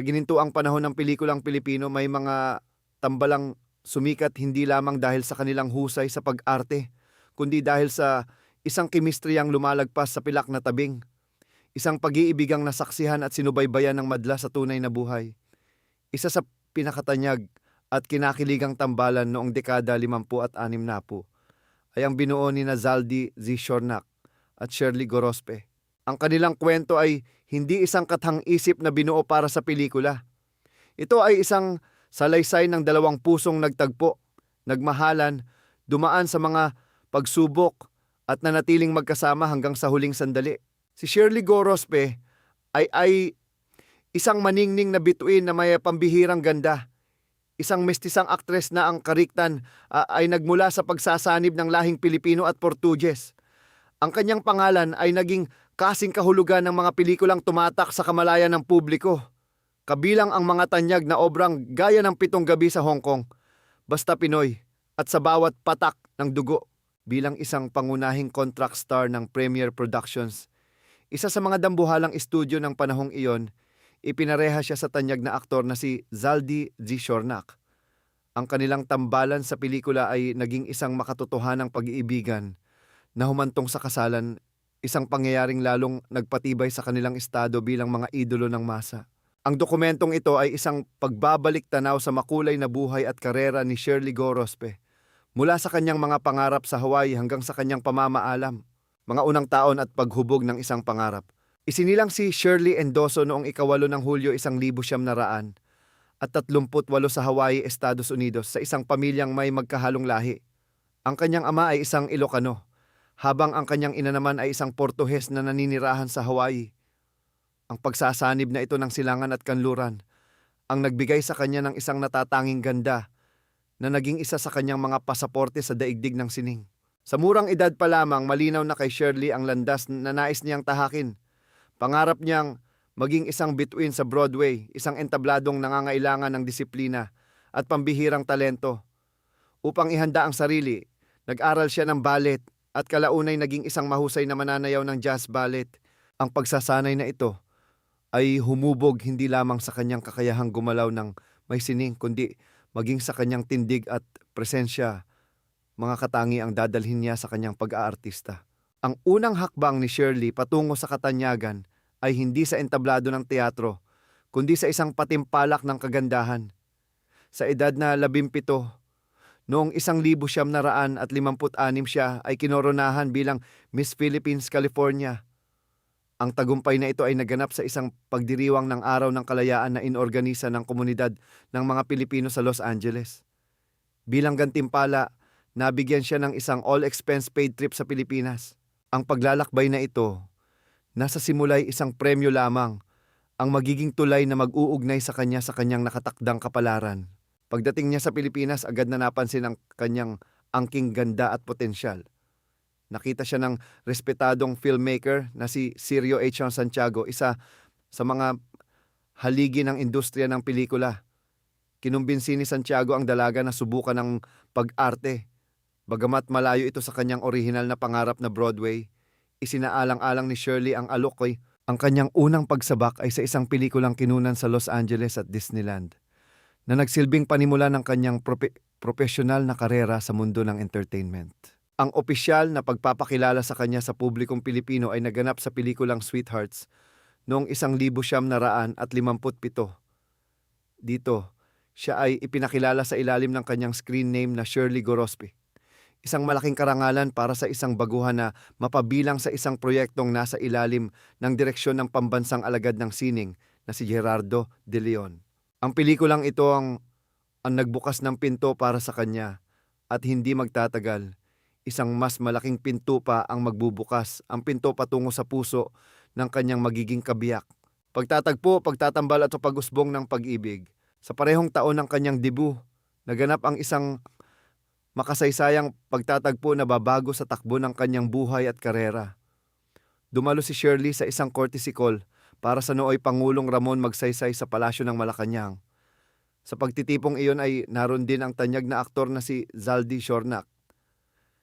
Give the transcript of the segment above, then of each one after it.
Sa ginintuang panahon ng pelikulang Pilipino, may mga tambalang sumikat hindi lamang dahil sa kanilang husay sa pag-arte, kundi dahil sa isang kemistriyang lumalagpas sa pilak na tabing, isang pag-iibigang nasaksihan at sinubaybayan ng madla sa tunay na buhay. Isa sa pinakatanyag at kinakiligang tambalan noong dekada 50 at 60 ay ang binuo ni Zaldy Z. Shornak at Shirley Gorospe. Ang kanilang kwento ay hindi isang kathang-isip na binuo para sa pelikula. Ito ay isang salaysay ng dalawang pusong nagtagpo, nagmahalan, dumaan sa mga pagsubok at nanatiling magkasama hanggang sa huling sandali. Si Shirley Gorospe ay isang maningning na bituin na may pambihirang ganda. Isang mestisang aktres na ang kariktan ay nagmula sa pagsasanib ng lahing Pilipino at Portuges. Ang kanyang pangalan ay naging kasing kahulugan ng mga pelikulang tumatak sa kamalayan ng publiko. Kabilang ang mga tanyag na obrang gaya ng Pitong Gabi sa Hong Kong, Basta Pinoy, at sa bawat patak ng dugo. Bilang isang pangunahing contract star ng Premier Productions, isa sa mga dambuhalang estudyo ng panahong iyon, ipinareha siya sa tanyag na aktor na si Zaldy Z. Shornak. Ang kanilang tambalan sa pelikula ay naging isang makatotohanang pag-iibigan na humantong sa kasalan, isang pangyayaring lalong nagpatibay sa kanilang estado bilang mga idolo ng masa. Ang dokumentong ito ay isang pagbabalik tanaw sa makulay na buhay at karera ni Shirley Gorospe, mula sa kanyang mga pangarap sa Hawaii hanggang sa kanyang pamamaalam, mga unang taon at paghubog ng isang pangarap. Isinilang si Shirley Endoso noong 8 ng Hulyo 1938 at 38 sa Hawaii, Estados Unidos, sa isang pamilyang may magkahalong lahi. Ang kanyang ama ay isang Ilocano, habang ang kanyang ina naman ay isang Portuhes na naninirahan sa Hawaii. Ang pagsasanib na ito ng silangan at kanluran ang nagbigay sa kanya ng isang natatanging ganda na naging isa sa kanyang mga pasaporte sa daigdig ng sining. Sa murang edad pa lamang, malinaw na kay Shirley ang landas na nais niyang tahakin. Pangarap niyang maging isang bituin sa Broadway, isang entabladong nangangailangan ng disiplina at pambihirang talento. Upang ihanda ang sarili, nag-aral siya ng ballet at kalaunay naging isang mahusay na mananayaw ng jazz ballet. Ang pagsasanay na ito ay humubog hindi lamang sa kanyang kakayahang gumalaw ng may sining, kundi maging sa kanyang tindig at presensya, mga katangi ang dadalhin niya sa kanyang pag-aartista. Ang unang hakbang ni Shirley patungo sa katanyagan ay hindi sa entablado ng teatro, kundi sa isang patimpalak ng kagandahan. Sa edad na 17, noong 1956 siya ay kinoronahan bilang Miss Philippines California. Ang tagumpay na ito ay naganap sa isang pagdiriwang ng Araw ng Kalayaan na inorganisa ng komunidad ng mga Pilipino sa Los Angeles. Bilang gantimpala, nabigyan siya ng isang all-expense paid trip sa Pilipinas. Ang paglalakbay na ito, nasa simula'y isang premyo lamang, ang magiging tulay na mag-uugnay sa kanyang nakatakdang kapalaran. Pagdating niya sa Pilipinas, agad na napansin ang kanyang angking ganda at potensyal. Nakita siya ng respetadong filmmaker na si Cirio H. Santiago, isa sa mga haligi ng industriya ng pelikula. Kinumbinsi ni Santiago ang dalaga na subukan ng pag-arte. Bagamat malayo ito sa kanyang orihinal na pangarap na Broadway, isinaalang-alang ni Shirley ang alok. Ang kanyang unang pagsabak ay sa isang pelikulang kinunan sa Los Angeles at Disneyland, na nagsilbing panimula ng kanyang profesional na karera sa mundo ng entertainment. Ang opisyal na pagpapakilala sa kanya sa publikong Pilipino ay naganap sa pelikulang Sweethearts noong 1957. Dito, siya ay ipinakilala sa ilalim ng kanyang screen name na Shirley Gorospe. Isang malaking karangalan para sa isang baguhan na mapabilang sa isang proyektong nasa ilalim ng direksyon ng pambansang alagad ng sining na si Gerardo de Leon. Ang pelikulang ito ang nagbukas ng pinto para sa kanya, at hindi magtatagal, isang mas malaking pinto pa ang magbubukas, ang pinto patungo sa puso ng kanyang magiging kabiyak. Pagtatagpo, pagtatambal at pag-usbong ng pag-ibig. Sa parehong taon ng kanyang debut, naganap ang isang makasaysayang pagtatagpo na babago sa takbo ng kanyang buhay at karera. Dumalo si Shirley sa isang courtesy call para sa nooy Pangulong Ramon Magsaysay sa Palasyo ng Malacanang. Sa pagtitipong iyon ay naroon din ang tanyag na aktor na si Zaldy Shornak,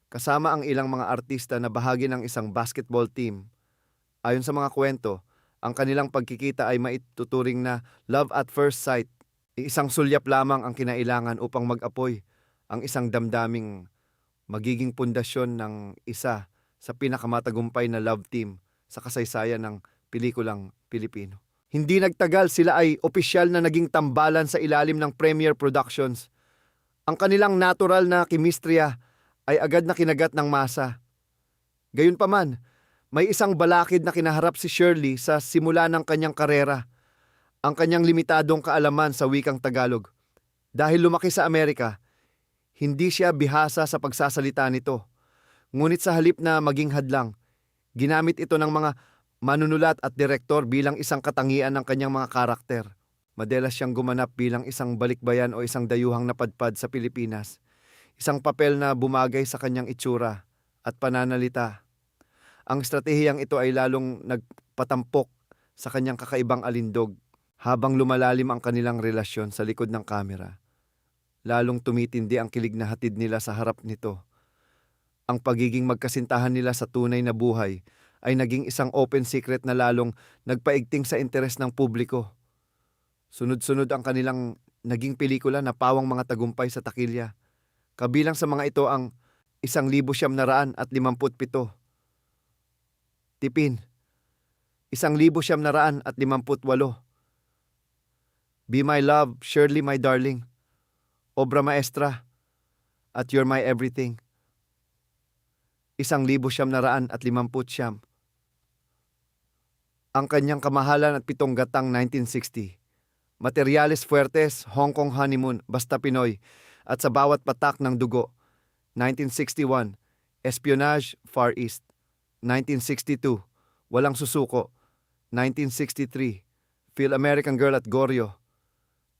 kasama ang ilang mga artista na bahagi ng isang basketball team. Ayon sa mga kwento, Ang kanilang pagkikita ay maituturing na love at first sight. Isang sulyap lamang ang kinailangan upang mag-apoy ang isang damdaming magiging pundasyon ng isa sa pinakamatagumpay na love team sa kasaysayan ng pelikulang Pilipino. Hindi nagtagal, sila ay opisyal na naging tambalan sa ilalim ng Premier Productions. Ang kanilang natural na kimistriya ay agad na kinagat ng masa. Gayunpaman, may isang balakid na kinaharap si Shirley sa simula ng kanyang karera, ang kanyang limitadong kaalaman sa wikang Tagalog. Dahil lumaki sa Amerika, hindi siya bihasa sa pagsasalita nito. Ngunit sa halip na maging hadlang, ginamit ito ng mga manunulat at direktor bilang isang katangian ng kanyang mga karakter. Madalas siyang gumanap bilang isang balikbayan o isang dayuhang napadpad sa Pilipinas. Isang papel na bumagay sa kanyang itsura at pananalita. Ang estratehiyang ito ay lalong nagpatampok sa kanyang kakaibang alindog habang lumalalim ang kanilang relasyon sa likod ng kamera. Lalong tumitindi ang kilig na hatid nila sa harap nito. Ang pagiging magkasintahan nila sa tunay na buhay ay naging isang open secret na lalong nagpaigting sa interes ng publiko. Sunod-sunod ang kanilang naging pelikula na pawang mga tagumpay sa takilya. Kabilang sa mga ito ang 1,957, Tipin, 1,958, Be My Love, Shirley My Darling, Obra Maestra, at You're My Everything, 1,950. Ang kanyang kamahalan at 7 gatang 1960, Materyales Fuertes, Hong Kong Honeymoon, Basta Pinoy, at Sa Bawat Patak ng Dugo, 1961, Espionage, Far East, 1962, Walang Susuko, 1963, Feel American Girl at Goryeo,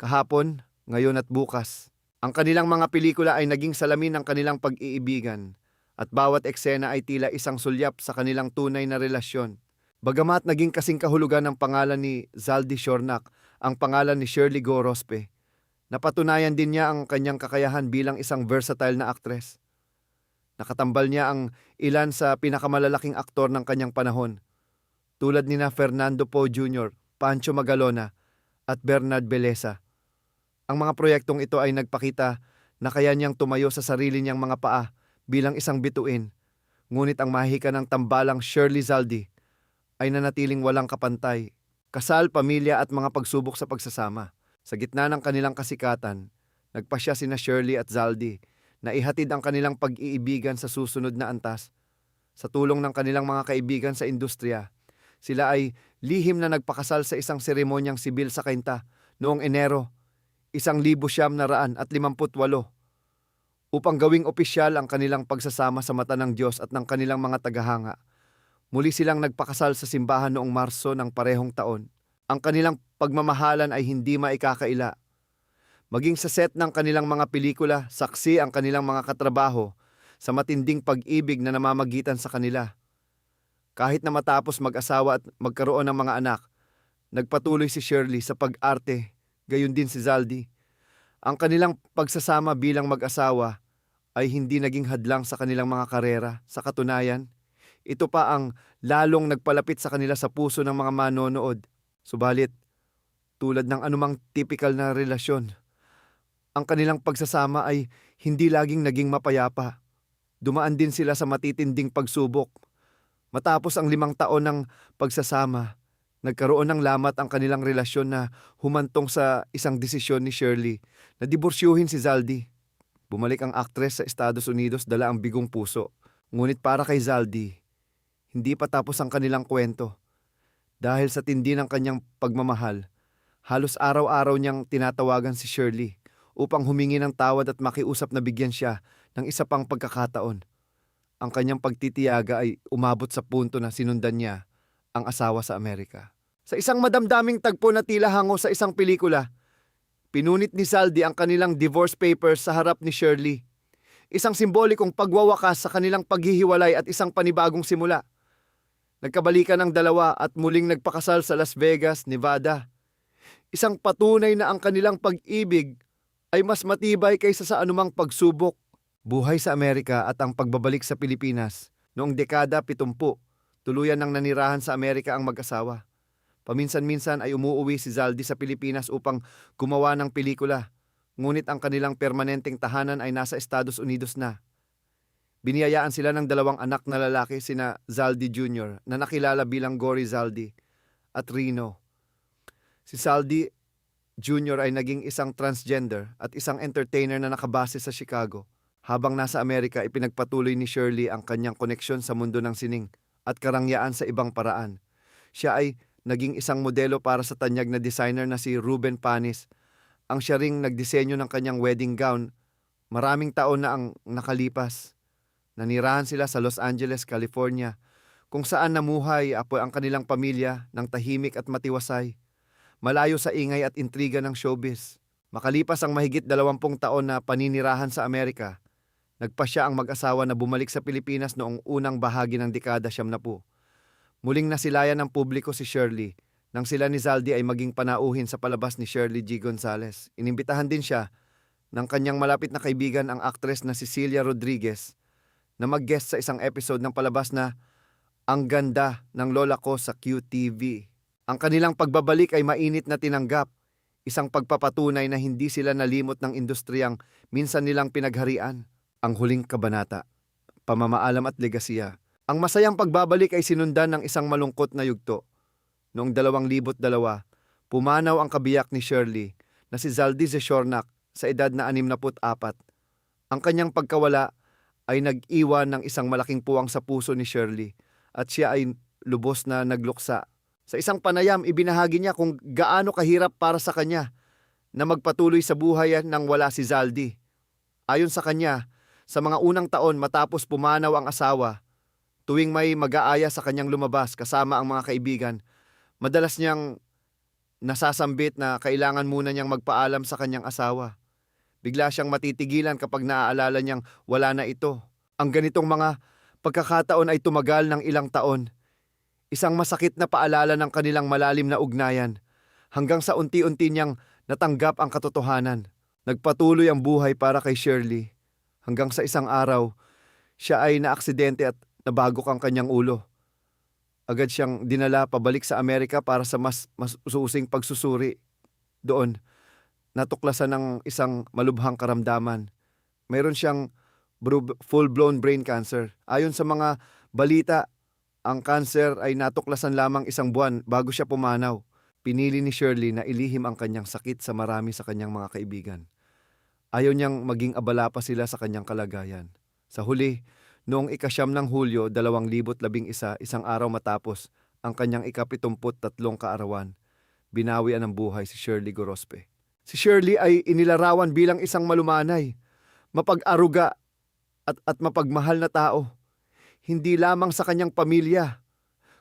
Kahapon, Ngayon at Bukas. Ang kanilang mga pelikula ay naging salamin ng kanilang pag-iibigan at bawat eksena ay tila isang sulyap sa kanilang tunay na relasyon. Bagamat naging kasing kahulugan ng pangalan ni Zaldy Shornak ang pangalan ni Shirley Go Rospe, napatunayan din niya ang kanyang kakayahan bilang isang versatile na aktres. Nakatambal niya ang ilan sa pinakamalalaking aktor ng kanyang panahon, tulad nina Fernando Poe Jr., Pancho Magalona, at Bernard Beleza. Ang mga proyektong ito ay nagpakita na kaya niyang tumayo sa sarili niyang mga paa bilang isang bituin, ngunit ang mahika ng tambalang Shirley Zaldy ay nanatiling walang kapantay. Kasal, pamilya at mga pagsubok sa pagsasama. Sa gitna ng kanilang kasikatan, nagpasya sina Shirley at Zaldy na ihatid ang kanilang pag-iibigan sa susunod na antas. Sa tulong ng kanilang mga kaibigan sa industriya, sila ay lihim na nagpakasal sa isang seremonyang sibil sa Cainta noong Enero 1958 upang gawing opisyal ang kanilang pagsasama sa mata ng Diyos at ng kanilang mga tagahanga. Muli silang nagpakasal sa simbahan noong Marso ng parehong taon. Ang kanilang pagmamahalan ay hindi maikakaila. Maging sa set ng kanilang mga pelikula, saksi ang kanilang mga katrabaho sa matinding pag-ibig na namamagitan sa kanila. Kahit na matapos mag-asawa at magkaroon ng mga anak, nagpatuloy si Shirley sa pag-arte, gayon din si Zaldy. Ang kanilang pagsasama bilang mag-asawa ay hindi naging hadlang sa kanilang mga karera. Sa katunayan, ito pa ang lalong nagpalapit sa kanila sa puso ng mga manonood. Subalit, tulad ng anumang typical na relasyon, ang kanilang pagsasama ay hindi laging naging mapayapa. Dumaan din sila sa matitinding pagsubok. Matapos ang 5 taon ng pagsasama, nagkaroon ng lamat ang kanilang relasyon na humantong sa isang desisyon ni Shirley na diborsyuhin si Zaldy. Bumalik ang aktres sa Estados Unidos dala ang bigong puso. Ngunit para kay Zaldy, hindi pa tapos ang kanilang kwento. Dahil sa tindi ng kanyang pagmamahal, halos araw-araw niyang tinatawagan si Shirley upang humingi ng tawad at makiusap na bigyan siya ng isa pang pagkakataon. Ang kanyang pagtitiyaga ay umabot sa punto na sinundan niya ang asawa sa Amerika. Sa isang madamdaming tagpo na tila hango sa isang pelikula, pinunit ni Zaldy ang kanilang divorce papers sa harap ni Shirley. Isang simbolikong pagwawakas sa kanilang paghihiwalay at isang panibagong simula. Nagkabalikan ang dalawa at muling nagpakasal sa Las Vegas, Nevada. Isang patunay na ang kanilang pag-ibig ay mas matibay kaysa sa anumang pagsubok. Buhay sa Amerika at ang pagbabalik sa Pilipinas. Noong dekada 70, tuluyan ng nanirahan sa Amerika ang mag-asawa. Paminsan-minsan ay umuuwi si Zaldy sa Pilipinas upang gumawa ng pelikula, ngunit ang kanilang permanenteng tahanan ay nasa Estados Unidos na. Biniyayaan sila ng 2 anak na lalaki sina Zaldy Jr. na nakilala bilang Gory Zaldy at Rino. Si Zaldy Jr. ay naging isang transgender at isang entertainer na nakabase sa Chicago. Habang nasa Amerika, ipinagpatuloy ni Shirley ang kanyang koneksyon sa mundo ng sining at karangyaan sa ibang paraan. Siya ay naging isang modelo para sa tanyag na designer na si Ruben Panis. Ang siya ring nagdisenyo ng kanyang wedding gown. Maraming taon na ang nakalipas. Nanirahan sila sa Los Angeles, California, kung saan namuhay ang kanilang pamilya ng tahimik at matiwasay, malayo sa ingay at intriga ng showbiz. Makalipas ang mahigit 20 taon na paninirahan sa Amerika, nagpasya ang mag-asawa na bumalik sa Pilipinas noong unang bahagi ng dekada 70. Muling nasilayan ng publiko si Shirley nang sila ni Zaldy ay maging panauhin sa palabas ni Shirley G. Gonzalez. Inimbitahan din siya ng kanyang malapit na kaibigan ang aktres na Cecilia Rodriguez na mag-guest sa isang episode ng palabas na Ang Ganda ng Lola Ko sa QTV. Ang kanilang pagbabalik ay mainit na tinanggap, isang pagpapatunay na hindi sila nalimot ng industriyang minsan nilang pinagharian. Ang huling kabanata, pamamaalam at legasiya. Ang masayang pagbabalik ay sinundan ng isang malungkot na yugto. Noong 2002, pumanaw ang kabiyak ni Shirley na si Zaldy Zeshornak sa edad na 64. Ang kanyang pagkawala ay nag-iwan ng isang malaking puwang sa puso ni Shirley at siya ay lubos na nagluksa. Sa isang panayam, ibinahagi niya kung gaano kahirap para sa kanya na magpatuloy sa buhay nang wala si Zaldy. Ayon sa kanya, sa mga unang taon matapos pumanaw ang asawa, tuwing may mag-aaya sa kanyang lumabas kasama ang mga kaibigan, madalas niyang nasasambit na kailangan muna niyang magpaalam sa kanyang asawa. Bigla siyang matitigilan kapag naaalala niyang wala na ito. Ang ganitong mga pagkakataon ay tumagal ng ilang taon. Isang masakit na paalala ng kanilang malalim na ugnayan hanggang sa unti-unti niyang natanggap ang katotohanan. Nagpatuloy ang buhay para kay Shirley hanggang sa isang araw, siya ay naaksidente at nabagok ang kanyang ulo. Agad siyang dinala pabalik sa Amerika para sa mas ususing pagsusuri. Doon, natuklasan ng isang malubhang karamdaman. Mayroon siyang full-blown brain cancer. Ayon sa mga balita, ang cancer ay natuklasan lamang 1 buwan bago siya pumanaw. Pinili ni Shirley na ilihim ang kanyang sakit sa marami sa kanyang mga kaibigan. Ayaw niyang maging abala pa sila sa kanyang kalagayan. Sa huli, noong ika-9 ng Hulyo 2011, isang araw matapos ang kanyang ika-73 kaarawan, binawian ng buhay si Shirley Gorospe. Si Shirley ay inilarawan bilang isang malumanay, mapag-aruga at mapagmahal na tao. Hindi lamang sa kanyang pamilya,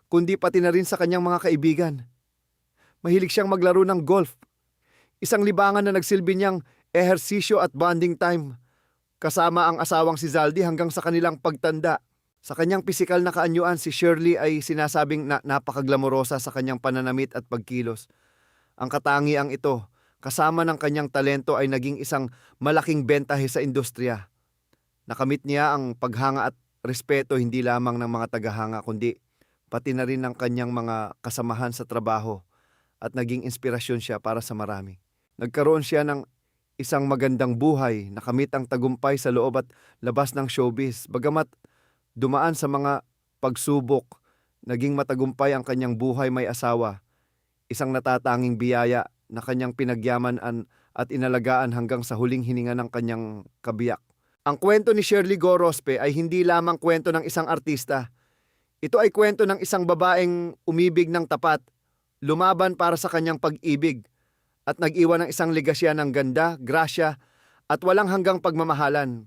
kundi pati na rin sa kanyang mga kaibigan. Mahilig siyang maglaro ng golf, isang libangan na nagsilbi niyang ehersisyo at bonding time, kasama ang asawang si Zaldy hanggang sa kanilang pagtanda. Sa kanyang pisikal na kaanyuan, si Shirley ay sinasabing napakaglamorosa sa kanyang pananamit at pagkilos. Ang katangiang ito, kasama ng kanyang talento ay naging isang malaking bentahe sa industriya. Nakamit niya ang paghanga at respeto hindi lamang ng mga tagahanga kundi pati na rin ng kanyang mga kasamahan sa trabaho at naging inspirasyon siya para sa marami. Nagkaroon siya ng isang magandang buhay, nakamit ang tagumpay sa loob at labas ng showbiz. Bagamat dumaan sa mga pagsubok, naging matagumpay ang kanyang buhay may asawa, isang natatanging biyaya na kanyang pinagyaman at inalagaan hanggang sa huling hininga ng kanyang kabiyak. Ang kwento ni Shirley Gorospe ay hindi lamang kwento ng isang artista. Ito ay kwento ng isang babaeng umibig ng tapat, lumaban para sa kanyang pag-ibig, at nag-iwan ng isang legasya ng ganda, grasya, at walang hanggang pagmamahalan.